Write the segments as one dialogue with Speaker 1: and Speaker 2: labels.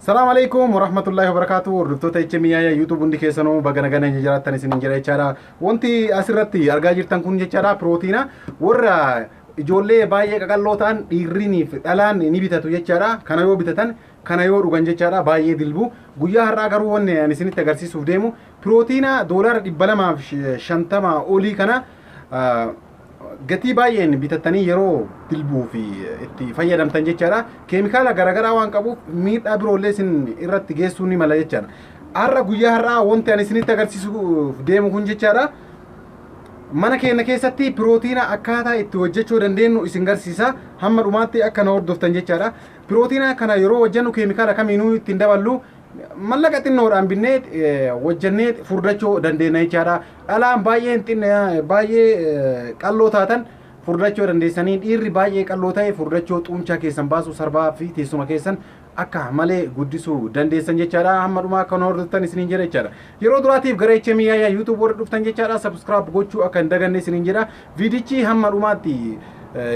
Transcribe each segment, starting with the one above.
Speaker 1: Assalamu alaikum warahmatullahi wabarakatuh. Hordoftoota HMIA YouTube hundi keessanuu baga nagaan jiraattan isin jira jechaadha. Wanti asirratti argaa jirtan kun jechaadha pirootiina warra ijoollee baay'ee qaqalloo ta'an dhiirriiniif dhalaan ni bitatu jechaadha. Kana yoo bitatan kana yoo dhugan jechaadha baay'ee dilbu. Guyyaa har'aa garuu wanni ani isinitti agarsiisuuf deemu pirootiina doolaara 250 olii kana gatii baay'een bitatanii yeroo dilbuu fi itti fayyadamtan jechaadha. Keemikaala garaagaraa waan qabuuf miidhaa biroollee isin irratti geessuu ni mala jechaadha. Har'a guyyaa har'aa wanti ani isinitti agarsiisuuf deemu kun jechaadha. Mana keenya keessatti pirootiina akkaataa itti hojjechuu dandeenyu isin garsiisa. Hamma dhumaatti akka na hordoftan jechaadha. Pirootiina kana yeroo hojjennu keemikaala kamiinuu ittiin daballu mallaqa xinnoodhaan binnee hojjennee furdachuu dandeenya jechaadha. Dhalaan baay'ee qalloo taatan furdachuu dandeessanii dhiirri baay'ee qalloo ta'e furdachuu xuunchaa keessan baasuu sarbaa fi teessuma keessan akka malee guddisuu dandeessan jechaadha. Hamma dhumaa akka nu hordoftan isiniin jedha jechaadha. Yeroo duraatiif gara HMIA YouTube warra dhuftan jechaadha subscribe gochuu akka hin daganne isiniin jedha. Viidichi hamma dhumaatti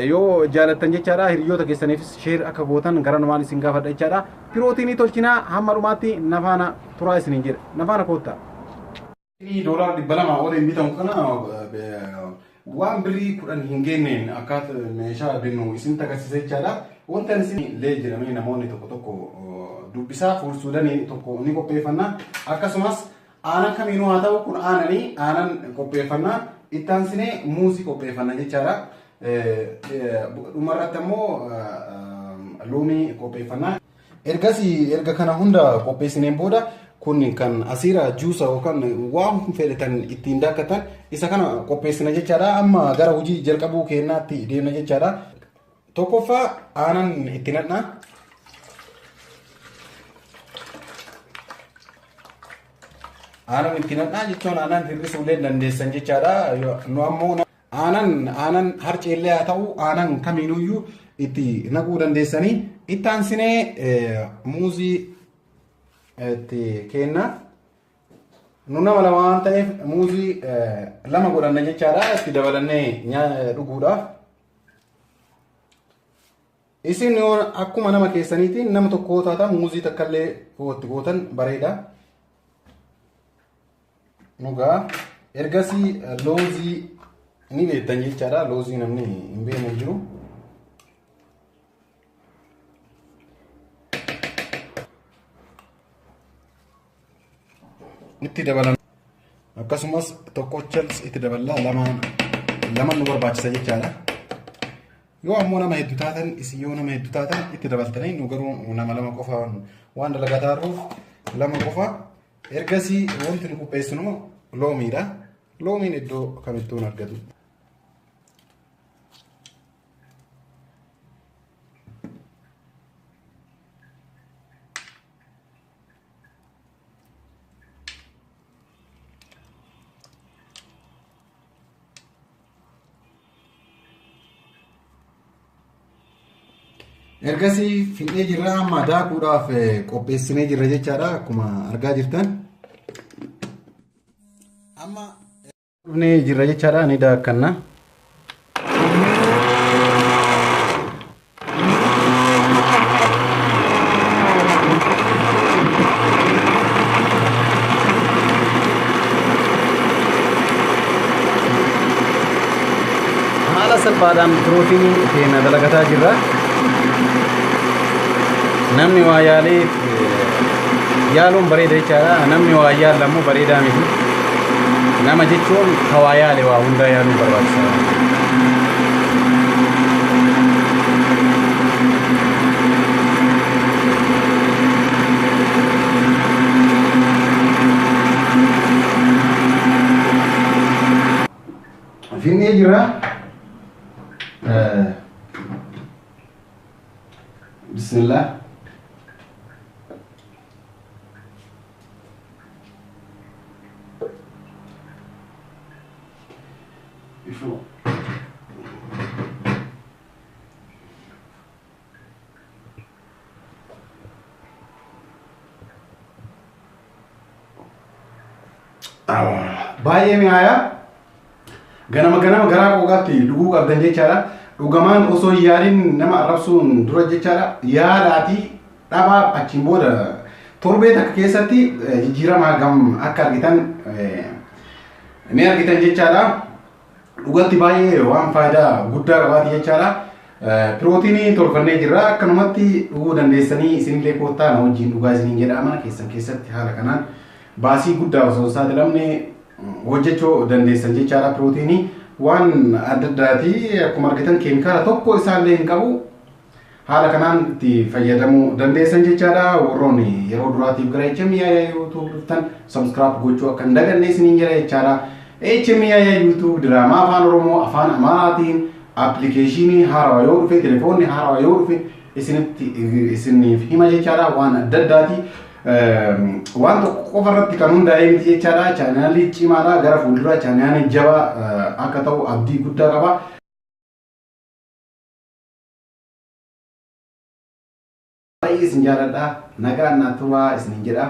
Speaker 1: yoo jaalattan jechaadha hiriyoota keessaniifis share akka gootan gara namaan isin gaafadha jechaadha. Pirootiinii tolchinaa hamma dhumaatti nafaana turaa isiniin jedha. Nafaana koottaa. Doolaara 200 oliin bitamu kana waan birrii 10 hin geenneen akkaataa meeshaa binnu isin agarsiisa jechaadha. Wanta isin lee jedhamee namoonni tokko dubbisaa fuulsuudanii tokko ni qopheeffanna. Akkasumas aanan kamiinuu haa ta'u kun aanan qopheeffanna. Itti aansinee muuzii qopheeffanna jechaadha. Dhumarratti ammoo loomii qopheeffanna. Erga kana hunda qopheessineen booda kun kan asiira juusa yookaan waan fedhatan ittiin daakkatan isa kana qopheessina jechaadha. Amma gara hojii jalqabuu keenyaatti deemna jechaadha. Tokkoffaa aanan itti naqna. Aanan itti naqna jechuun aanan hir'isuullee dandeessan jechaadha. Nu ammoo aanan harceellee haa ta'u aanan kamiinuyyuu itti naquu dandeessanii. Itti aansinee muuzii itti kenna. Nu nama lama waan ta'eef muuzii lama godhanna jechaadha. Itti dabalannee dhuguudhaaf. Isin yoo akkuma nama keessaniitiin nama tokko taata muuzii takkaallee itti gootan bareeda. Nugaa ergasii loozii ni beektan jechaadha. Loozii namni hin beekne jiru. Itti dabalan akkasumas tokkochas itti daballaa lama nu barbaachisa jechaadha. Yoo ammoo nama hedduu taatan isin yoo nama hedduu taatan itti dabaltanii nu garuu nama lama qofa waan dalagataa jiruuf lama qofa. Ergasii wanti nu qopheessinu loomiidha. Loomiin iddoo kamittuu argatu. Ergasii finnee jirra amma daakuudhaaf qopheessinee jirra jechaadha akkuma argaa jirtan. Amma dhufnee jirra jechaadha ni daakkanna. Haala salphaadhaan pirootiinii keenya dalagataa jirra. Namni waa yaalee yaaluun bareeda jechaadha. Namni waa yaalu ammoo bareedaa miti. Nama jechuun waa yaale waa hunda yaaluun barbaachisaadha. Finnee jira. Bismillah. Baay'ee mi'aaya. Ganama garaa qooqaatti dhuguu qabdan jechaadha. Dhugamaan osoo yaaliin nama arrabsuun dura jechaadha. Yaalaati Dhaba achiin booda torbee takka keessatti jijjiirama hagam akka argitan ni argitan jechaadha. Dhugatti baay'ee waan faayidaa guddaa qabaati jechaadha. Pirootiinii tolfannee jirra akkanumatti dhuguu dandeessanii isinillee koottaa na wajjin dhugaa isiniin jedha mana keessatti haala kanaan baasii guddaa osoo hin saaxilamne hojjechuu dandeessan jechaadha. Pirootiinii waan adda addaati akkuma argitan keemikaala tokko isaallee hin qabu. Haala kanaan itti fayyadamuu dandeessan jechaadha. Warroon yeroo duraatiif gara HMI YouTube dhuftan subscribe gochuu akka hin daganne isiniin jedha jechaadha. HMI YouTube diraamaa afaan Oromoo afaan Amaaraatiin application haarawaa yoo dhufe telefoonni haarawaa yoo dhufe isiniif hima jechaadha. Waan adda addaati waan tokko qofa irratti kan hundaa'e miti jechaadha. Chaanaalii cimaadha gara fuulduraa chaanaalii jabaa akka ta'u abdii guddaa qaba. Baay'ee isin jaalladha nagaan naa turaa isiniin jedha.